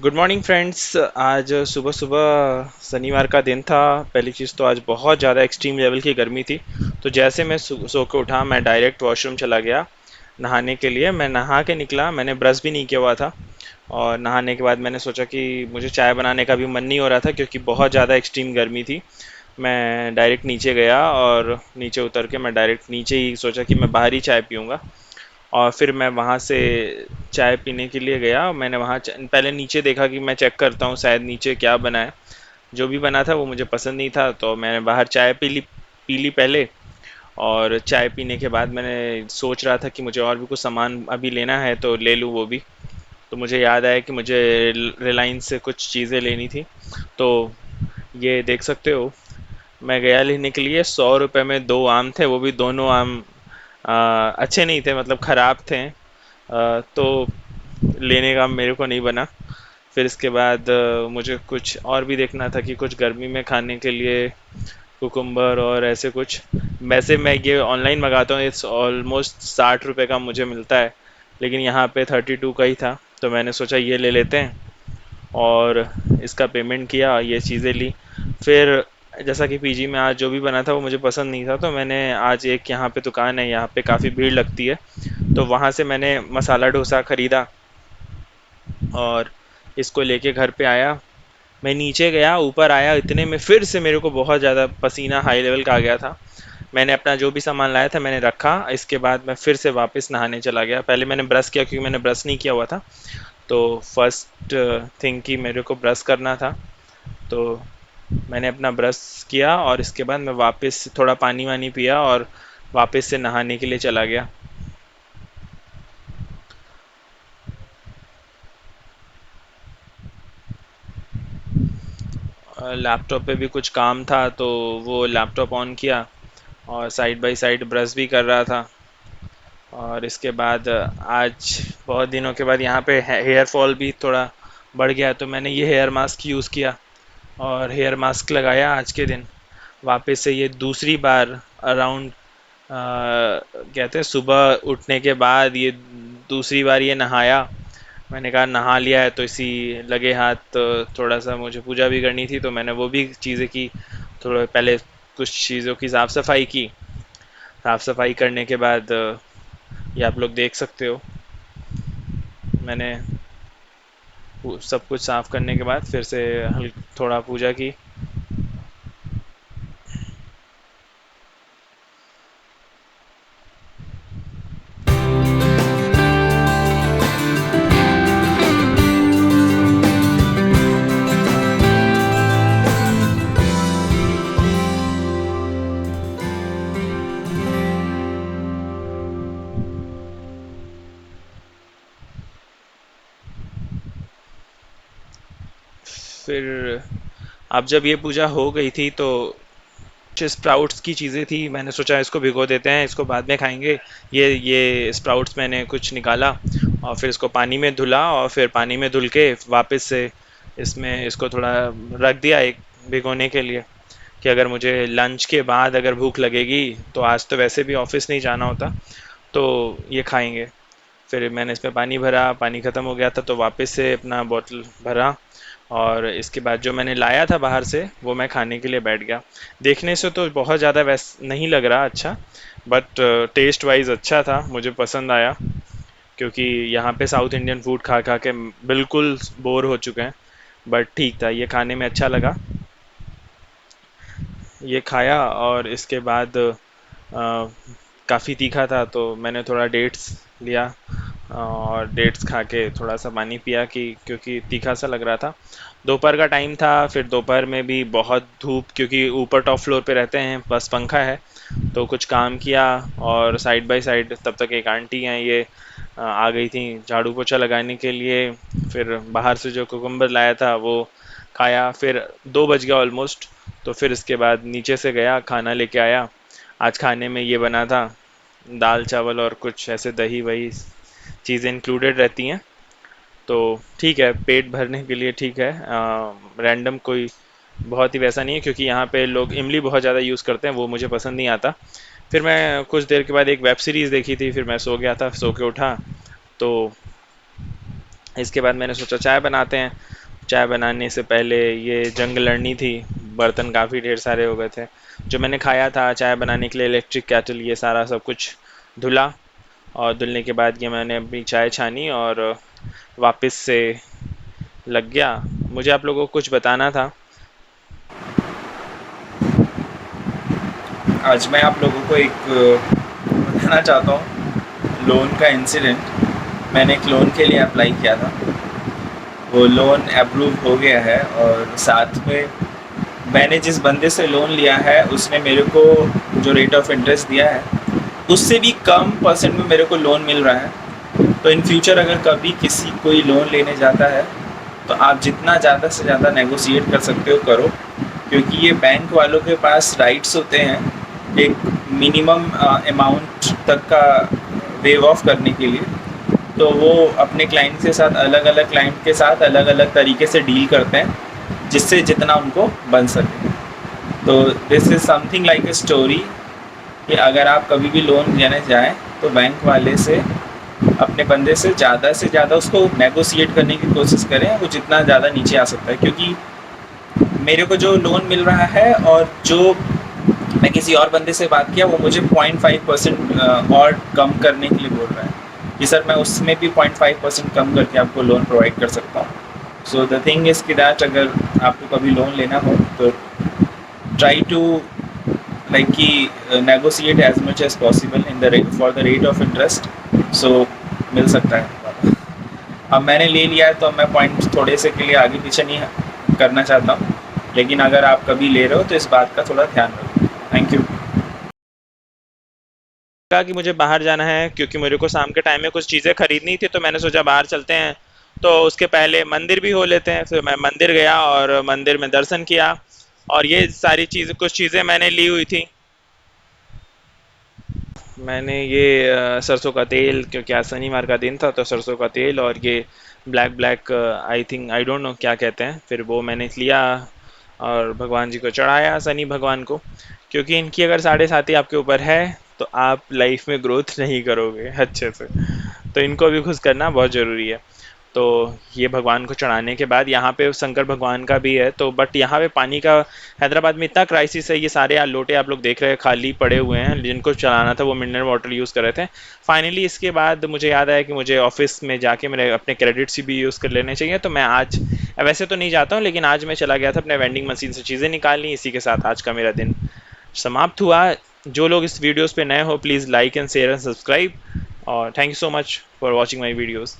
Good morning friends. आज सुबह सुबह शनिवार का दिन था। पहली चीज़ तो आज बहुत ज़्यादा एक्सट्रीम लेवल की गर्मी थी। तो जैसे मैं सो के उठा, मैं डायरेक्ट वॉशरूम चला गया नहाने के लिए। मैं नहा के निकला, मैंने ब्रश भी नहीं किया हुआ था। और नहाने के बाद मैंने सोचा कि मुझे चाय बनाने का भी मन नहीं हो रहा था क्योंकि बहुत ज़्यादा एक्सट्रीम गर्मी थी। मैं डायरेक्ट नीचे गया और नीचे उतर के मैं डायरेक्ट नीचे ही सोचा कि मैं बाहर ही चाय पीऊँगा। और फिर मैं वहाँ से चाय पीने के लिए गया। मैंने वहाँ पहले नीचे देखा कि मैं चेक करता हूँ शायद नीचे क्या बना है। जो भी बना था वो मुझे पसंद नहीं था, तो मैंने बाहर चाय पी ली पहले। और चाय पीने के बाद मैंने सोच रहा था कि मुझे और भी कुछ सामान अभी लेना है तो ले लूँ वो भी। तो मुझे याद आया कि मुझे रिलायंस से कुछ चीज़ें लेनी थी। तो ये देख सकते हो, मैं गया लेने के लिए। 100 रुपये में दो आम थे, वो भी दोनों आम अच्छे नहीं थे, मतलब ख़राब थे। तो लेने का मेरे को नहीं बना। फिर इसके बाद मुझे कुछ और भी देखना था कि कुछ गर्मी में खाने के लिए कुकुम्बर और ऐसे कुछ। वैसे मैं ये ऑनलाइन मंगाता हूँ, इट्स ऑलमोस्ट 60 रुपये का मुझे मिलता है, लेकिन यहाँ पे 32 का ही था। तो मैंने सोचा ये ले लेते हैं और इसका पेमेंट किया, ये चीज़ें ली। फिर जैसा कि पीजी में आज जो भी बना था वो मुझे पसंद नहीं था, तो मैंने आज एक यहाँ पे दुकान है, यहाँ पे काफ़ी भीड़ लगती है, तो वहाँ से मैंने मसाला डोसा ख़रीदा और इसको लेके घर पे आया। मैं नीचे गया, ऊपर आया, इतने में फिर से मेरे को बहुत ज़्यादा पसीना हाई लेवल का आ गया था। मैंने अपना जो भी सामान लाया था मैंने रखा। इसके बाद मैं फिर से वापस नहाने चला गया। पहले मैंने ब्रश किया क्योंकि मैंने ब्रश नहीं किया हुआ था। तो फर्स्ट थिंग कि मेरे को ब्रश करना था। तो मैंने अपना ब्रश किया और इसके बाद मैं वापस थोड़ा पानी वानी पिया और वापस से नहाने के लिए चला गया। लैपटॉप पे भी कुछ काम था तो वो लैपटॉप ऑन किया और साइड बाय साइड ब्रश भी कर रहा था। और इसके बाद आज बहुत दिनों के बाद यहाँ पे हेयर फॉल भी थोड़ा बढ़ गया, तो मैंने ये हेयर मास्क यूज़ किया और हेयर मास्क लगाया आज के दिन। वापस से ये दूसरी बार अराउंड कहते हैं सुबह उठने के बाद ये दूसरी बार ये नहाया। मैंने कहा नहा लिया है तो इसी लगे हाथ, थोड़ा सा मुझे पूजा भी करनी थी तो मैंने वो भी चीज़ें की। थोड़ा पहले कुछ चीज़ों की साफ़ सफाई की। साफ़ सफाई करने के बाद ये आप लोग देख सकते हो, मैंने सब कुछ साफ़ करने के बाद फिर से थोड़ा पूजा की। फिर अब जब ये पूजा हो गई थी तो कुछ स्प्राउट्स की चीज़ें थी, मैंने सोचा इसको भिगो देते हैं, इसको बाद में खाएंगे। ये स्प्राउट्स मैंने कुछ निकाला और फिर इसको पानी में धुला और फिर पानी में धुल के वापस से इसमें इसको थोड़ा रख दिया एक भिगोने के लिए, कि अगर मुझे लंच के बाद अगर भूख लगेगी तो आज तो वैसे भी ऑफिस नहीं जाना होता तो ये खाएंगे। फिर मैंने इसमें पानी भरा, पानी ख़त्म हो गया था तो वापस से अपना बोतल भरा और इसके बाद जो मैंने लाया था बाहर से वो मैं खाने के लिए बैठ गया। देखने से तो बहुत ज़्यादा वैस नहीं लग रहा अच्छा, बट टेस्ट वाइज अच्छा था, मुझे पसंद आया। क्योंकि यहाँ पे साउथ इंडियन फूड खा खा के बिल्कुल बोर हो चुके हैं, बट ठीक था, ये खाने में अच्छा लगा। ये खाया और इसके बाद काफ़ी तीखा था तो मैंने थोड़ा डेट्स लिया और डेट्स खा के थोड़ा सा पानी पिया कि क्योंकि तीखा सा लग रहा था। दोपहर का टाइम था, फिर दोपहर में भी बहुत धूप, क्योंकि ऊपर टॉप फ्लोर पे रहते हैं, बस पंखा है, तो कुछ काम किया। और साइड बाय साइड तब तक एक आंटी हैं, ये आ गई थी झाड़ू पोछा लगाने के लिए। फिर बाहर से जो कुकुम्बर लाया था वो खाया। फिर 2 बज गया ऑलमोस्ट, तो फिर इसके बाद नीचे से गया खाना लेके आया। आज खाने में ये बना था दाल चावल और कुछ ऐसे दही वही चीज़ें इंक्लूडेड रहती हैं। तो ठीक है, पेट भरने के लिए ठीक है। रैंडम कोई बहुत ही वैसा नहीं है, क्योंकि यहाँ पे लोग इमली बहुत ज़्यादा यूज़ करते हैं, वो मुझे पसंद नहीं आता। फिर मैं कुछ देर के बाद एक वेब सीरीज़ देखी थी, फिर मैं सो गया था, सो के उठा तो इसके बाद मैंने सोचा चाय बनाते हैं। चाय बनाने से पहले ये जंग लड़नी थी। बर्तन काफ़ी ढेर सारे हो गए थे जो मैंने खाया था चाय बनाने के लिए। इलेक्ट्रिक कैटल ये सारा सब कुछ धुला, और धुलने के बाद ये मैंने अपनी चाय छानी और वापस से लग गया। मुझे आप लोगों को कुछ बताना था। आज मैं आप लोगों को एक बताना चाहता हूँ लोन का इंसिडेंट। मैंने एक लोन के लिए अप्लाई किया था, वो लोन अप्रूव हो गया है, और साथ में मैंने जिस बंदे से लोन लिया है उसने मेरे को जो रेट ऑफ इंटरेस्ट दिया है उससे भी कम परसेंट में मेरे को लोन मिल रहा है। तो इन फ्यूचर अगर कभी किसी कोई लोन लेने जाता है तो आप जितना ज़्यादा से ज़्यादा नेगोशिएट कर सकते हो करो, क्योंकि ये बैंक वालों के पास राइट्स होते हैं एक मिनिमम अमाउंट तक का वेव ऑफ करने के लिए। तो वो अपने क्लाइंट के साथ अलग अलग तरीके से डील करते हैं जिससे जितना उनको बन सके। तो this is something like a story कि अगर आप कभी भी लोन लेने जाएं तो बैंक वाले से अपने बंदे से ज़्यादा उसको नेगोशिएट करने की कोशिश करें, वो जितना ज़्यादा नीचे आ सकता है। क्योंकि मेरे को जो लोन मिल रहा है और जो मैं किसी और बंदे से बात किया वो मुझे 0.5% और कम करने के लिए बोल रहा है कि सर मैं उसमें भी 0.5% कम करके आपको लोन प्रोवाइड कर सकता हूँ। सो द थिंग इज़ कि दैट अगर आपको कभी लोन लेना हो तो ट्राई टू लाइक कि negotiate as much as possible in the rate for the rate of interest. So मिल सकता है। अब मैंने ले लिया है तो मैं पॉइंट थोड़े से के लिए आगे पीछे नहीं करना चाहता हूँ, लेकिन अगर आप कभी ले रहे हो तो इस बात का थोड़ा ध्यान रखो। Thank you. कहा कि मुझे बाहर जाना है क्योंकि मेरे को शाम के टाइम में कुछ चीज़ें खरीदनी थी, तो मैंने सोचा बाहर चलते हैं। तो उसके पहले मंदिर भी हो लेते हैं। फिर मैं मंदिर गया और मंदिर में दर्शन किया, और ये सारी चीज़ कुछ चीज़ें मैंने ली हुई थी। मैंने ये सरसों का तेल, क्योंकि आज शनिवार का दिन था, तो सरसों का तेल और ये black black, I think I don't know क्या कहते हैं, फिर वो मैंने लिया और भगवान जी को चढ़ाया, शनि भगवान को। क्योंकि इनकी अगर साढ़े साती आपके ऊपर है तो आप लाइफ में ग्रोथ नहीं करोगे अच्छे से। तो इनको भी खुश करना बहुत ज़रूरी है। तो ये भगवान को चढ़ाने के बाद यहाँ पे शंकर भगवान का भी है, तो बट यहाँ पे पानी का हैदराबाद में इतना क्राइसिस है। ये सारे लोटे आप लोग देख रहे हैं खाली पड़े हुए हैं, जिनको चलाना था वो मिनरल वाटर यूज़ कर रहे थे। फाइनली इसके बाद मुझे याद आया कि मुझे ऑफिस में जाके मेरे अपने क्रेडिट्स भी यूज़ कर लेने चाहिए। तो मैं आज वैसे तो नहीं जाता हूँ, लेकिन आज मैं चला गया था अपने वेंडिंग मशीन से चीज़ें निकालनी। इसी के साथ आज का मेरा दिन समाप्त हुआ। जो लोग इस वीडियोस पे नए हो please like and share and subscribe, और thank you so much for watching my videos.